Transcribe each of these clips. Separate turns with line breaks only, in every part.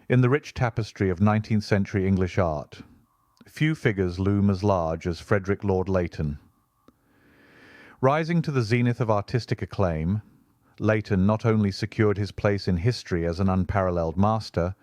In the rich tapestry of 19th century English art, few figures loom as large as Frederic Lord Leighton. Rising to the zenith of artistic acclaim, Leighton not only secured his place in history as an unparalleled master,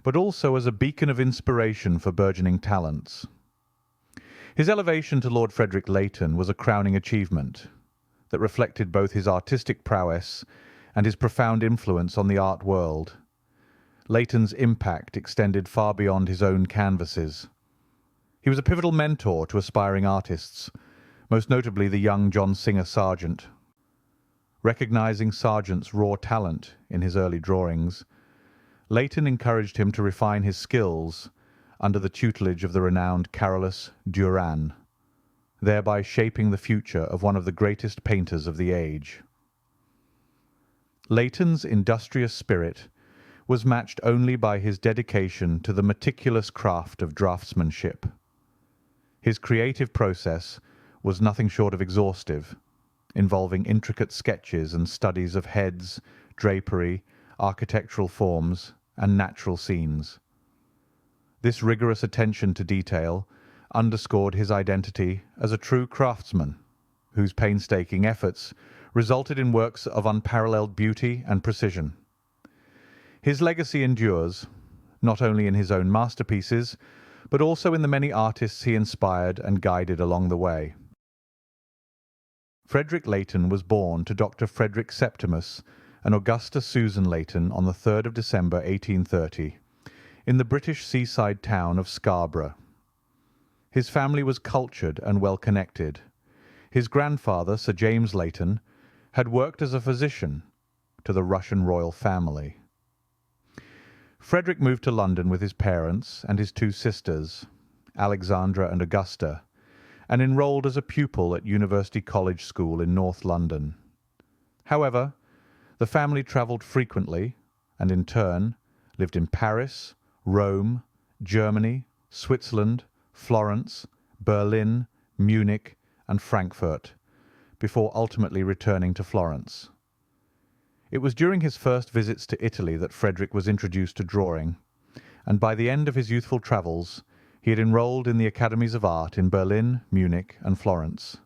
but also as a beacon of inspiration for burgeoning talents. His elevation to Lord Frederic Leighton was a crowning achievement that reflected both his artistic prowess and his profound influence on the art world. Leighton's impact extended far beyond his own canvases. He was a pivotal mentor to aspiring artists, most notably the young John Singer Sargent. Recognizing Sargent's raw talent in his early drawings, Leighton encouraged him to refine his skills under the tutelage of the renowned Carolus Duran, thereby shaping the future of one of the greatest painters of the age. Leighton's industrious spirit was matched only by his dedication to the meticulous craft of draftsmanship. His creative process was nothing short of exhaustive, involving intricate sketches and studies of heads, drapery, architectural forms, and natural scenes. This rigorous attention to detail underscored his identity as a true craftsman, whose painstaking efforts resulted in works of unparalleled beauty and precision. His legacy endures, not only in his own masterpieces, but also in the many artists he inspired and guided along the way. Frederic Leighton was born to Dr. Frederic Septimus and Augusta Susan Leighton on the 3rd of December 1830, in the British seaside town of Scarborough. His family was cultured and well-connected. His grandfather, Sir James Leighton, had worked as a physician to the Russian royal family. Frederick moved to London with his parents and his two sisters, Alexandra and Augusta, and enrolled as a pupil at University College School in North London. However, the family travelled frequently and, in turn, lived in Paris, Rome, Germany, Switzerland, Florence, Berlin, Munich, and Frankfurt, before ultimately returning to Florence. It was during his first visits to Italy that Frederick was introduced to drawing, and by the end of his youthful travels he had enrolled in the academies of art in Berlin, Munich, and Florence.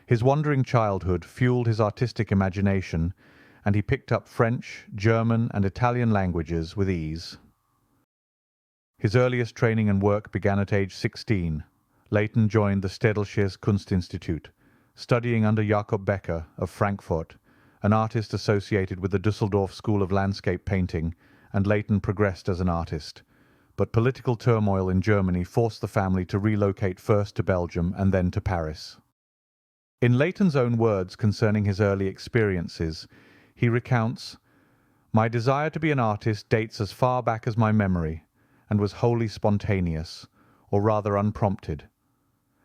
His wandering childhood fueled his artistic imagination, and he picked up French, German, and Italian languages with ease. His earliest training and work began at age 16. Leighton joined the Städtisches Kunstinstitut, studying under Jakob Becker of Frankfurt, an artist associated with the Düsseldorf School of Landscape Painting, and Leighton progressed as an artist. But political turmoil in Germany forced the family to relocate first to Belgium and then to Paris. In Leighton's own words concerning his early experiences, he recounts, "My desire to be an artist dates as far back as my memory, and was wholly spontaneous, or rather unprompted.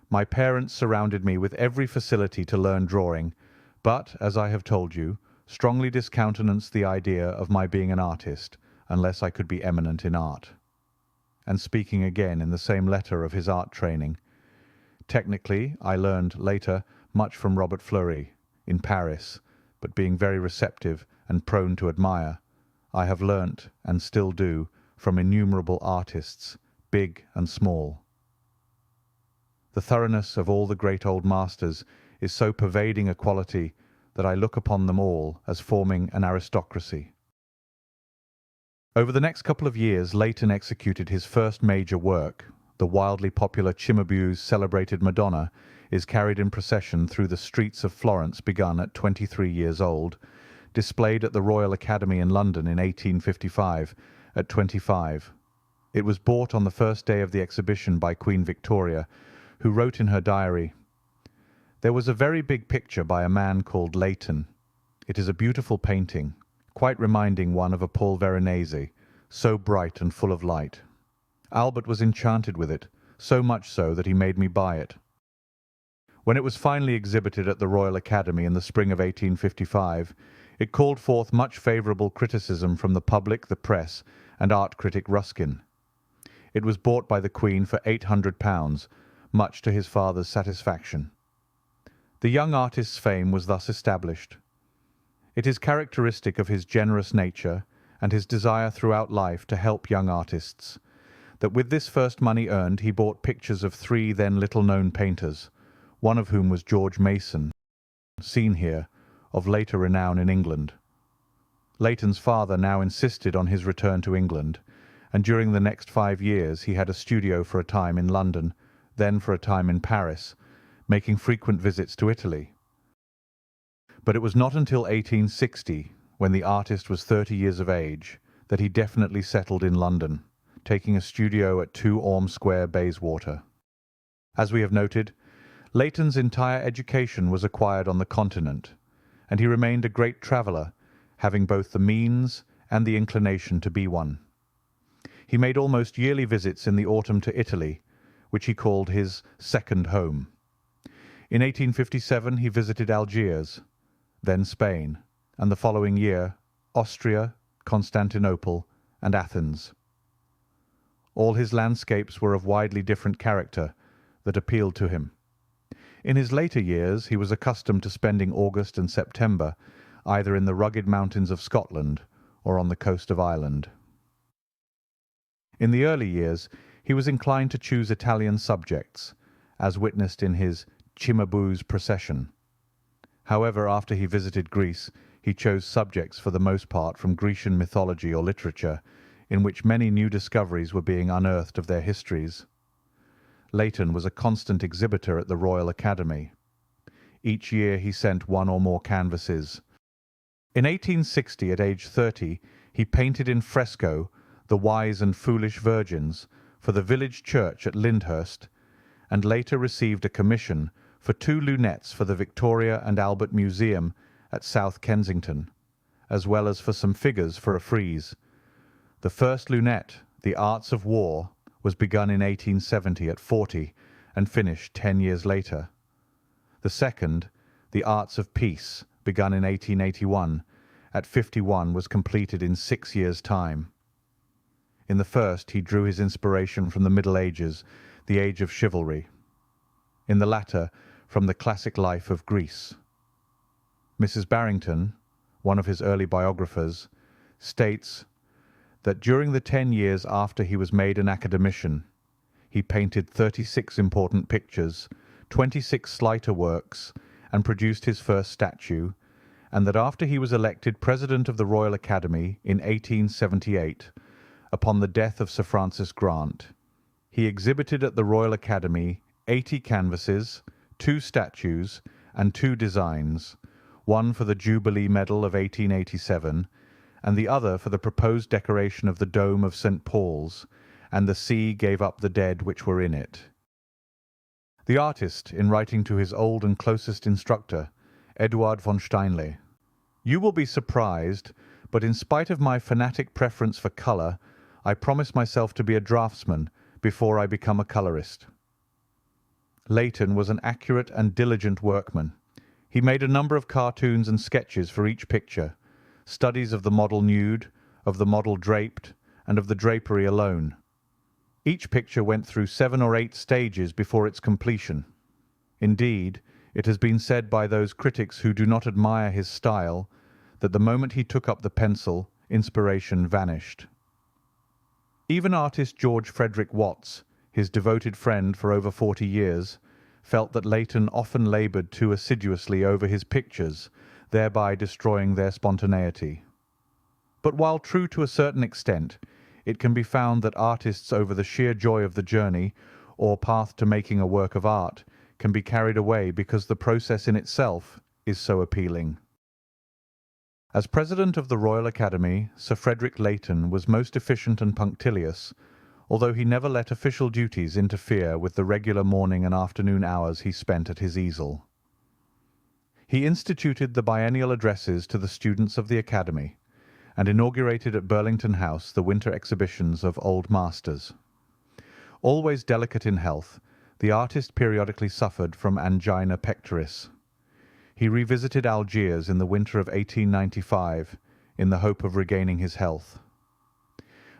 My parents surrounded me with every facility to learn drawing, but, as I have told you, strongly discountenanced the idea of my being an artist, unless I could be eminent in art." And speaking again in the same letter of his art training, "Technically, I learned later much from Robert Fleury in Paris, but being very receptive and prone to admire, I have learnt, and still do, from innumerable artists, big and small. The thoroughness of all the great old masters is so pervading a quality that I look upon them all as forming an aristocracy." Over the next couple of years, Leighton executed his first major work. The wildly popular Cimabue's celebrated Madonna is carried in procession through the streets of Florence, begun at 23 years old, displayed at the Royal Academy in London in 1855 at 25. It was bought on the first day of the exhibition by Queen Victoria, who wrote in her diary, "There was a very big picture by a man called Leighton. It is a beautiful painting, quite reminding one of a Paul Veronese, so bright and full of light. Albert was enchanted with it, so much so that he made me buy it." When it was finally exhibited at the Royal Academy in the spring of 1855, it called forth much favourable criticism from the public, the press, and art critic Ruskin. It was bought by the Queen for £800, much to his father's satisfaction. The young artist's fame was thus established. It is characteristic of his generous nature and his desire throughout life to help young artists, that with this first money earned he bought pictures of three then little-known painters, one of whom was George Mason, seen here, of later renown in England. Leighton's father now insisted on his return to England, and during the next 5 years he had a studio for a time in London, then for a time in Paris, making frequent visits to Italy. But it was not until 1860, when the artist was 30 years of age, that he definitely settled in London, taking a studio at 2 Orme Square, Bayswater. As we have noted, Leighton's entire education was acquired on the Continent, and he remained a great traveller, having both the means and the inclination to be one. He made almost yearly visits in the autumn to Italy, which he called his second home. In 1857 he visited Algiers, then Spain, and the following year Austria, Constantinople, and Athens. All his landscapes were of widely different character that appealed to him. In his later years he was accustomed to spending August and September either in the rugged mountains of Scotland or on the coast of Ireland. In the early years he was inclined to choose Italian subjects, as witnessed in his Cimabue's Procession. However, after he visited Greece, he chose subjects for the most part from Grecian mythology or literature, in which many new discoveries were being unearthed of their histories. Leighton was a constant exhibitor at the Royal Academy. Each year he sent one or more canvases. In 1860, at age 30, he painted in fresco the Wise and Foolish Virgins for the village church at Lyndhurst, and later received a commission for 2 lunettes for the Victoria and Albert Museum at South Kensington, as well as for some figures for a frieze. The first lunette, The Arts of War, was begun in 1870 at 40 and finished 10 years later. The second, The Arts of Peace, begun in 1881, at 51 was completed in 6 years' time. In the first he drew his inspiration from the Middle Ages, the age of chivalry. In the latter, from the classic life of Greece. Mrs. Barrington, one of his early biographers, states that during the 10 years after he was made an academician, he painted 36 important pictures, 26 slighter works, and produced his first statue, and that after he was elected President of the Royal Academy in 1878, upon the death of Sir Francis Grant, he exhibited at the Royal Academy 80 canvases, 2 statues, and 2 designs, one for the Jubilee Medal of 1887, and the other for the proposed decoration of the dome of St. Paul's, and the sea gave up the dead which were in it. The artist, in writing to his old and closest instructor, Eduard von Steinle, "You will be surprised, but in spite of my fanatic preference for colour, I promise myself to be a draftsman before I become a colourist." Leighton was an accurate and diligent workman. He made a number of cartoons and sketches for each picture, studies of the model nude, of the model draped, and of the drapery alone. Each picture went through 7 or 8 stages before its completion. Indeed, it has been said by those critics who do not admire his style that the moment he took up the pencil, inspiration vanished. Even artist George Frederic Watts, his devoted friend for over 40 years, felt that Leighton often laboured too assiduously over his pictures, thereby destroying their spontaneity. But while true to a certain extent, it can be found that artists over the sheer joy of the journey, or path to making a work of art, can be carried away because the process in itself is so appealing. As President of the Royal Academy, Sir Frederic Leighton was most efficient and punctilious, although he never let official duties interfere with the regular morning and afternoon hours he spent at his easel. He instituted the biennial addresses to the students of the Academy, and inaugurated at Burlington House the winter exhibitions of Old Masters. Always delicate in health, the artist periodically suffered from angina pectoris. He revisited Algiers in the winter of 1895 in the hope of regaining his health.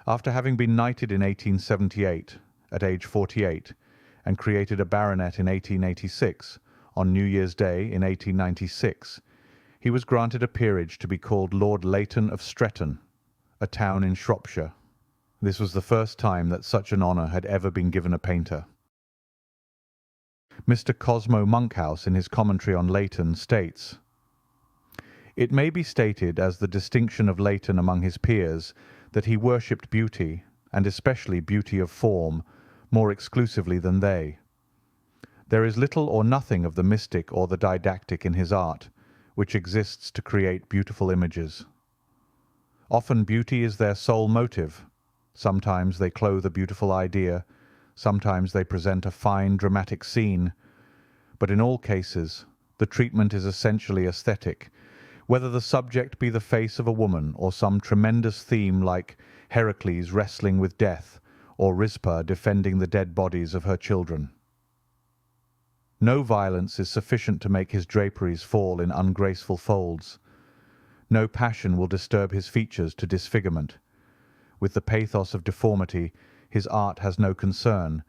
After having been knighted in 1878, at age 48, and created a baronet in 1886, on New Year's Day in 1896, he was granted a peerage to be called Lord Leighton of Stretton, a town in Shropshire. This was the first time that such an honour had ever been given a painter. Mr. Cosmo Monkhouse, in his commentary on Leighton, states, "It may be stated as the distinction of Leighton among his peers that he worshipped beauty, and especially beauty of form, more exclusively than they. There is little or nothing of the mystic or the didactic in his art, which exists to create beautiful images. Often beauty is their sole motive. Sometimes they clothe a beautiful idea, sometimes they present a fine dramatic scene, but in all cases the treatment is essentially aesthetic, whether the subject be the face of a woman or some tremendous theme like Heracles wrestling with death or Rizpah defending the dead bodies of her children. No violence is sufficient to make his draperies fall in ungraceful folds. No passion will disturb his features to disfigurement. With the pathos of deformity his art has no concern,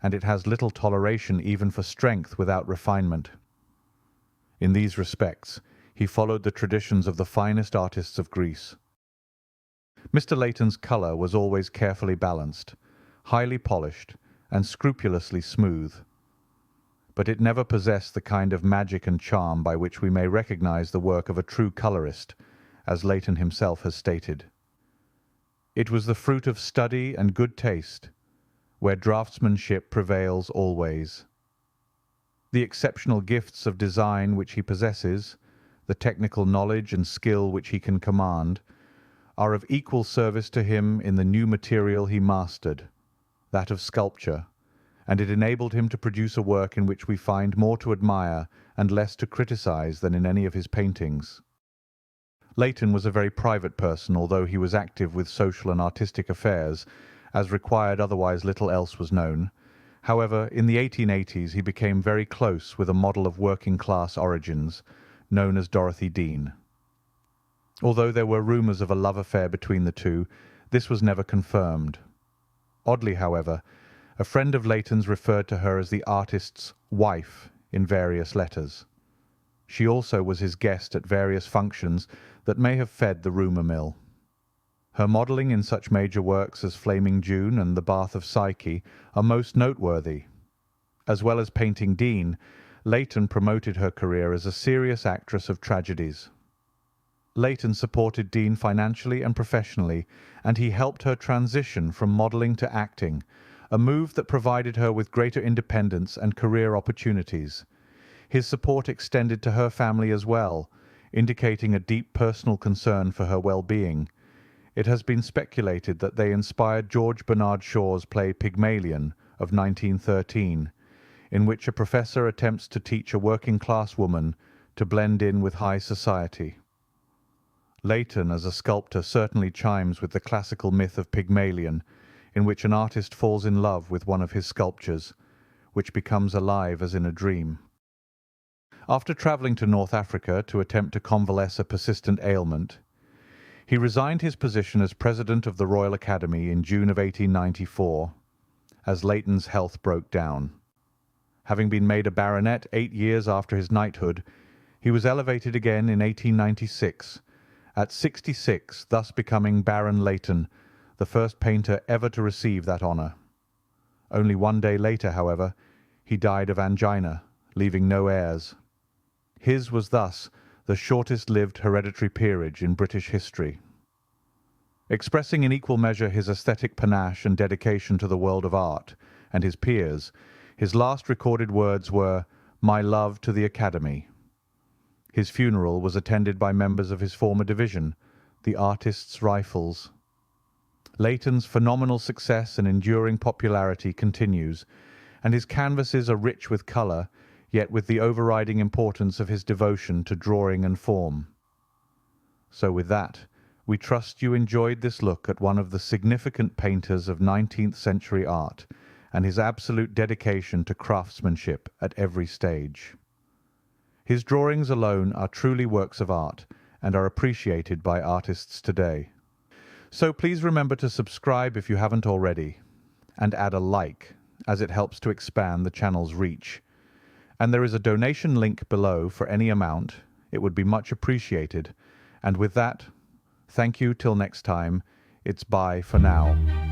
and it has little toleration even for strength without refinement. In these respects he followed the traditions of the finest artists of Greece. Mr. Leighton's colour was always carefully balanced, highly polished, and scrupulously smooth. But it never possessed the kind of magic and charm by which we may recognize the work of a true colourist, as Leighton himself has stated. It was the fruit of study and good taste, where draftsmanship prevails always. The exceptional gifts of design which he possesses, the technical knowledge and skill which he can command, are of equal service to him in the new material he mastered, that of sculpture, and it enabled him to produce a work in which we find more to admire and less to criticize than in any of his paintings. Leighton was a very private person, although he was active with social and artistic affairs, as required otherwise little else was known. However, in the 1880s he became very close with a model of working-class origins, known as Dorothy Dean. Although there were rumours of a love affair between the two, this was never confirmed. Oddly, however, a friend of Leighton's referred to her as the artist's wife in various letters. She also was his guest at various functions that may have fed the rumour mill. Her modelling in such major works as Flaming June and The Bath of Psyche are most noteworthy. As well as painting Dean, Leighton promoted her career as a serious actress of tragedies. Leighton supported Dean financially and professionally, and he helped her transition from modelling to acting, a move that provided her with greater independence and career opportunities. His support extended to her family as well, indicating a deep personal concern for her well-being. It has been speculated that they inspired George Bernard Shaw's play Pygmalion of 1913, in which a professor attempts to teach a working-class woman to blend in with high society. Leighton as a sculptor certainly chimes with the classical myth of Pygmalion, in which an artist falls in love with one of his sculptures, which becomes alive as in a dream. After travelling to North Africa to attempt to convalesce a persistent ailment, he resigned his position as President of the Royal Academy in June of 1894, as Leighton's health broke down. Having been made a baronet 8 years after his knighthood, he was elevated again in 1896, at 66, thus becoming Baron Leighton, the first painter ever to receive that honour. Only 1 day later, however, he died of angina, leaving no heirs. His was thus the shortest-lived hereditary peerage in British history. Expressing in equal measure his aesthetic panache and dedication to the world of art and his peers, his last recorded words were, "My love to the Academy." His funeral was attended by members of his former division, the Artists' Rifles. Leighton's phenomenal success and enduring popularity continues, and his canvases are rich with colour, yet with the overriding importance of his devotion to drawing and form. So with that, we trust you enjoyed this look at one of the significant painters of 19th century art and his absolute dedication to craftsmanship at every stage. His drawings alone are truly works of art and are appreciated by artists today. So please remember to subscribe if you haven't already, and add a like, as it helps to expand the channel's reach. And there is a donation link below for any amount. It would be much appreciated. And with that, thank you till next time. It's bye for now.